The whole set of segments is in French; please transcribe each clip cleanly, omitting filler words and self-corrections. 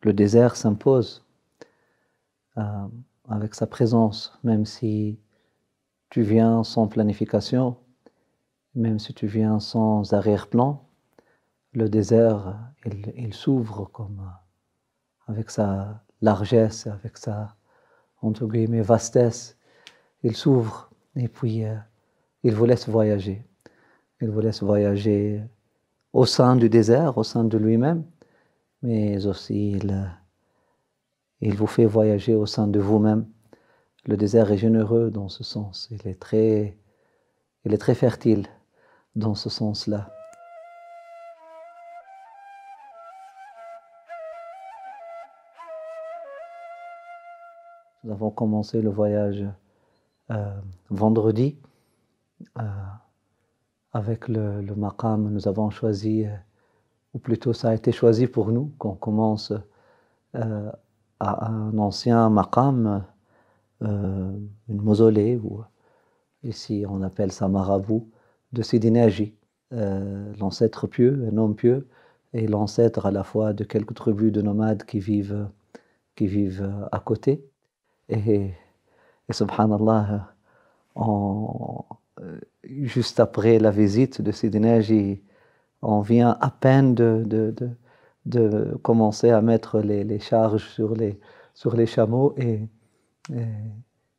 le désert s'impose avec sa présence, même si tu viens sans planification, même si tu viens sans arrière-plan, le désert, il s'ouvre comme avec sa largesse, avec sa, entre guillemets, vastesse. Il s'ouvre et puis il vous laisse voyager. Il vous laisse voyager au sein du désert, au sein de lui-même, mais aussi il vous fait voyager au sein de vous-même. Le désert est généreux dans ce sens. Il est très fertile dans ce sens-là. Nous avons commencé le voyage vendredi. Avec le maqam, nous avons choisi, ou plutôt ça a été choisi pour nous, qu'on commence à un ancien maqam, une mausolée, ou ici on appelle ça marabout, de Sidi Naji, l'ancêtre pieux, un homme pieux, et l'ancêtre à la fois de quelques tribus de nomades qui vivent à côté. Et subhanallah, juste après la visite de Sidi Naji, on vient à peine de commencer à mettre les charges sur les chameaux et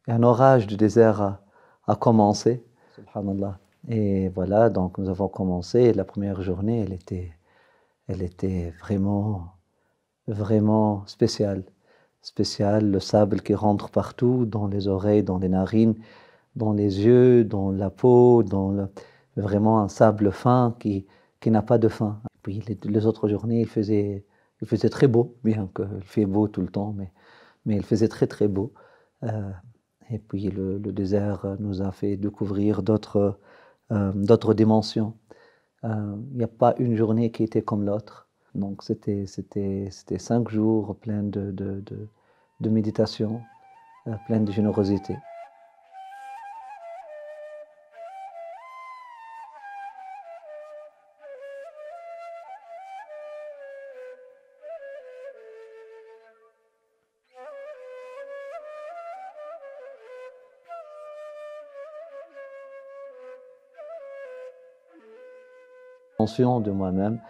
un orage du désert a commencé, subhanallah. Et voilà, donc nous avons commencé. La première journée, elle était vraiment spéciale. Spéciale, le sable qui rentre partout, dans les oreilles, dans les narines, dans les yeux, dans la peau, vraiment un sable fin qui n'a pas de fin. Et puis les autres journées, il faisait très beau, bien qu'il fait beau tout le temps, mais il faisait très beau. Et puis le désert nous a fait découvrir d'autres dimensions. Il n'y a pas une journée qui était comme l'autre. Donc c'était 5 jours pleins de méditation, pleins de générosité. De moi-même,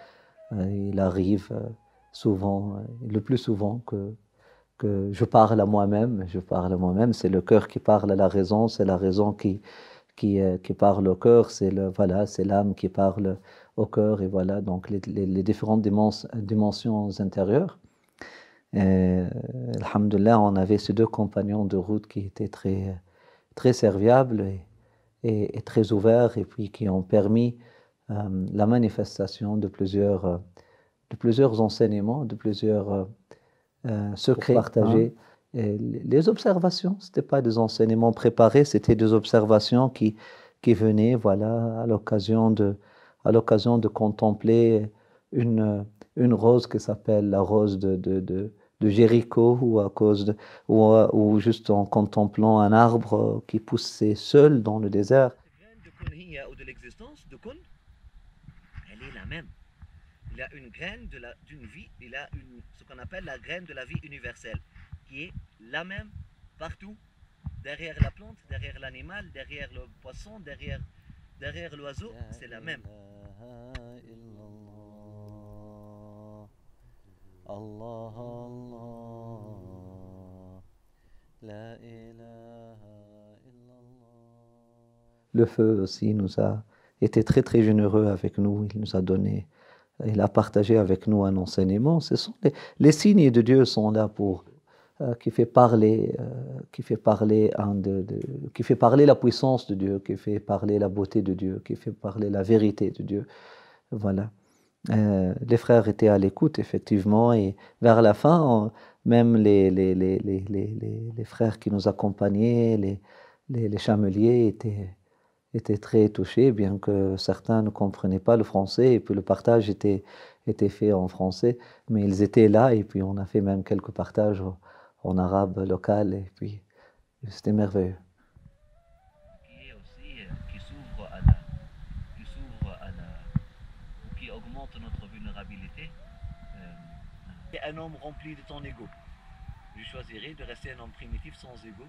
il arrive souvent, le plus souvent que je parle à moi-même. C'est le cœur qui parle à la raison, c'est la raison qui parle au cœur, c'est l'âme qui parle au cœur, et voilà, donc les différentes dimensions intérieures. Alhamdoulilah, on avait ces 2 compagnons de route qui étaient très serviables et très ouverts, et puis qui ont permis la manifestation de plusieurs enseignements, de plusieurs secrets partagés. Et les observations, ce n'étaient pas des enseignements préparés, c'était des observations qui venaient, voilà, à l'occasion de contempler une rose qui s'appelle la rose de Jéricho, ou juste en contemplant un arbre qui poussait seul dans le désert. Ou de l'existence de Kun, elle est la même. Il a une graine d'une vie, il a ce qu'on appelle la graine de la vie universelle, qui est la même partout, derrière la plante, derrière l'animal, derrière le poisson, derrière l'oiseau, c'est la même. Allah, Allah, la ilaha illallah. Le feu aussi nous a été très généreux avec nous. Il a partagé avec nous un enseignement. Ce sont les signes de Dieu sont là qui fait parler la puissance de Dieu, qui fait parler la beauté de Dieu, qui fait parler la vérité de Dieu. Voilà. Les frères étaient à l'écoute, effectivement, et vers la fin, même les frères qui nous accompagnaient, les chameliers étaient très touchés, bien que certains ne comprenaient pas le français, et puis le partage était fait en français, mais ils étaient là, et puis on a fait même quelques partages en arabe local, et puis c'était merveilleux. Qui augmente notre vulnérabilité. Un homme rempli de ton ego. Je choisirais de rester un homme primitif sans ego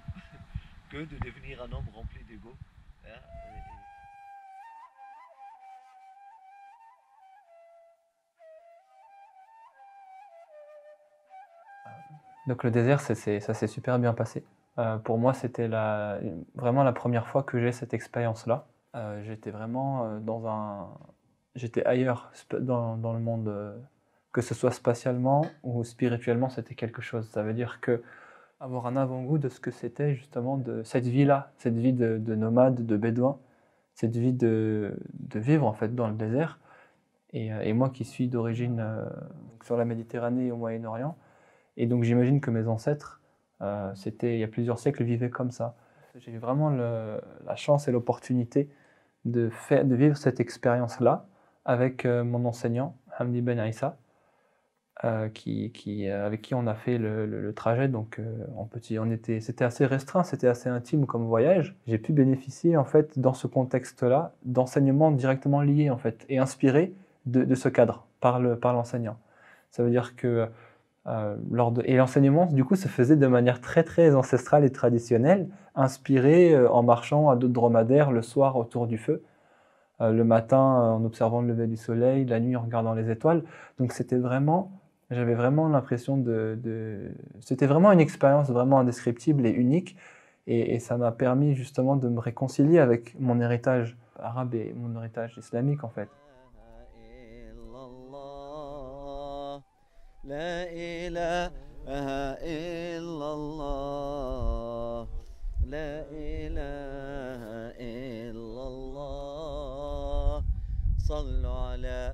que de devenir un homme rempli d'ego. Hein. Donc le désert, ça s'est super bien passé. Pour moi, c'était vraiment la première fois que j'ai cette expérience-là. J'étais vraiment j'étais ailleurs dans le monde, que ce soit spatialement ou spirituellement, c'était quelque chose. Ça veut dire que avoir un avant-goût de ce que c'était justement de cette vie-là, cette vie de nomade, de bédouin, cette vie de vivre en fait dans le désert. Et moi qui suis d'origine sur la Méditerranée et au Moyen-Orient, et donc j'imagine que mes ancêtres, il y a plusieurs siècles, vivaient comme ça. J'ai eu vraiment la chance et l'opportunité de vivre cette expérience-là avec mon enseignant, Hamdi Ben Aïssa, avec qui on a fait le trajet. Donc c'était assez restreint, c'était assez intime comme voyage. J'ai pu bénéficier en fait dans ce contexte-là d'enseignements directement liés en fait et inspirés de ce cadre par l'enseignant. Ça veut dire que et l'enseignement du coup se faisait de manière très très ancestrale et traditionnelle, inspiré en marchant à dos de dromadaire le soir autour du feu, le matin en observant le lever du soleil, la nuit en regardant les étoiles. Donc j'avais vraiment l'impression c'était vraiment une expérience vraiment indescriptible et unique, et ça m'a permis justement de me réconcilier avec mon héritage arabe et mon héritage islamique en fait. لا إله إلا الله لا إله إلا الله صلوا على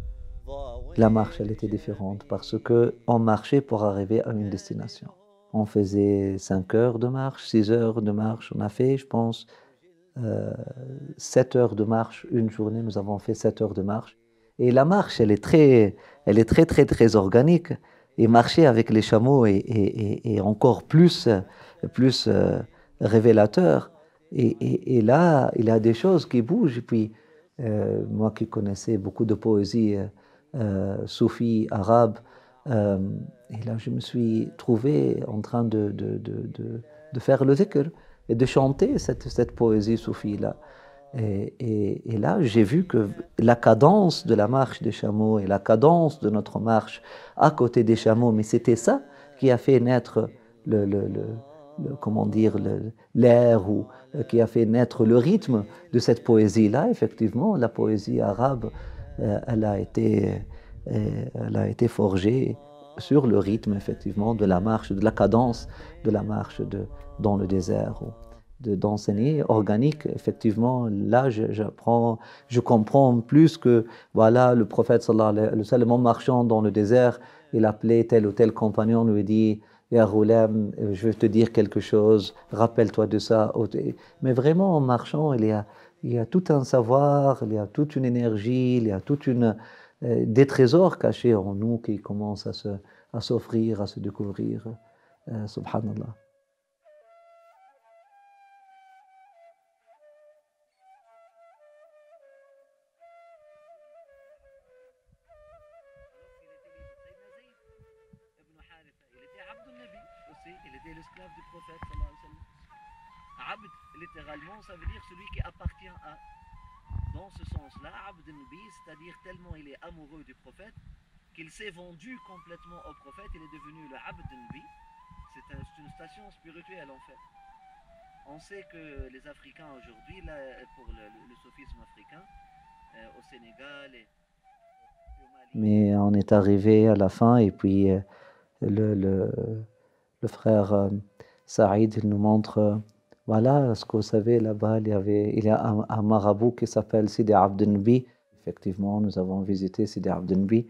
La marche, elle était différente parce qu'on marchait pour arriver à une destination. On faisait 5 heures de marche, 6 heures de marche. On a fait, je pense, 7 heures de marche. Une journée, nous avons fait 7 heures de marche. Et la marche, elle est très, très, très organique. Et marcher avec les chameaux est encore plus révélateur. Et là, il y a des choses qui bougent. Et puis, moi qui connaissais beaucoup de poésie soufie arabe, et là, je me suis trouvé en train de faire le dhikr et de chanter cette poésie soufie-là. Et là, j'ai vu que la cadence de la marche des chameaux et la cadence de notre marche à côté des chameaux, mais c'était ça qui a fait naître comment dire, l'air, ou qui a fait naître le rythme de cette poésie-là. Effectivement, la poésie arabe, elle a été forgée sur le rythme, effectivement, de la marche, de la cadence de la marche dans le désert. D'enseigner organique, effectivement, là je comprends plus que voilà, le prophète sallallahu alayhi wa sallam, en marchant dans le désert, il appelait tel ou tel compagnon, lui dit Ya Ghulam, je vais te dire quelque chose, rappelle-toi de ça. Mais vraiment, en marchant, il y a tout un savoir, il y a toute une énergie, il y a des trésors cachés en nous qui commencent à s'offrir, à se découvrir. Subhanallah. Il était l'esclave du prophète sallallahu alayhi wa sallam. Abd, littéralement, ça veut dire celui qui appartient à. Dans ce sens-là, Abd Nabi, c'est-à-dire tellement il est amoureux du prophète qu'il s'est vendu complètement au prophète, il est devenu le Abd Nabi. C'est une station spirituelle en fait. On sait que les Africains aujourd'hui, là, pour le sophisme africain, au Sénégal et au Mali. Mais on est arrivé à la fin, et puis le frère Saïd nous montre, voilà, ce que vous savez, là-bas, il y a un marabout qui s'appelle Sidi Abd Nabi. Effectivement, nous avons visité Sidi Abd Nabi.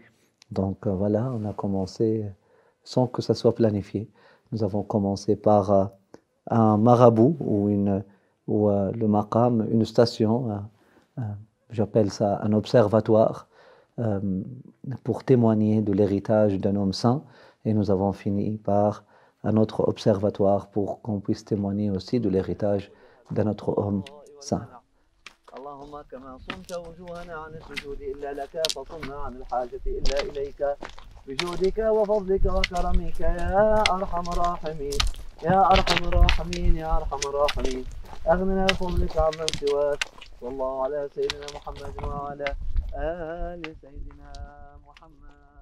Donc voilà, on a commencé sans que ça soit planifié. Nous avons commencé par un marabout ou le maqam, une station, j'appelle ça un observatoire, pour témoigner de l'héritage d'un homme saint. Et nous avons fini par un autre observatoire pour qu'on puisse témoigner aussi de l'héritage d'un autre homme saint. اللهم كما صمت وجوهنا عن السجود إلا لك فصمنا عن الحاجة إلا إليك بجودك وفضلك وكرمك يا أرحم الراحمين يا أرحم الراحمين يا أرحم الراحمين. أغننا بفضلك عمن سواك. صلى الله على سيدنا محمد وعلى آل سيدنا محمد.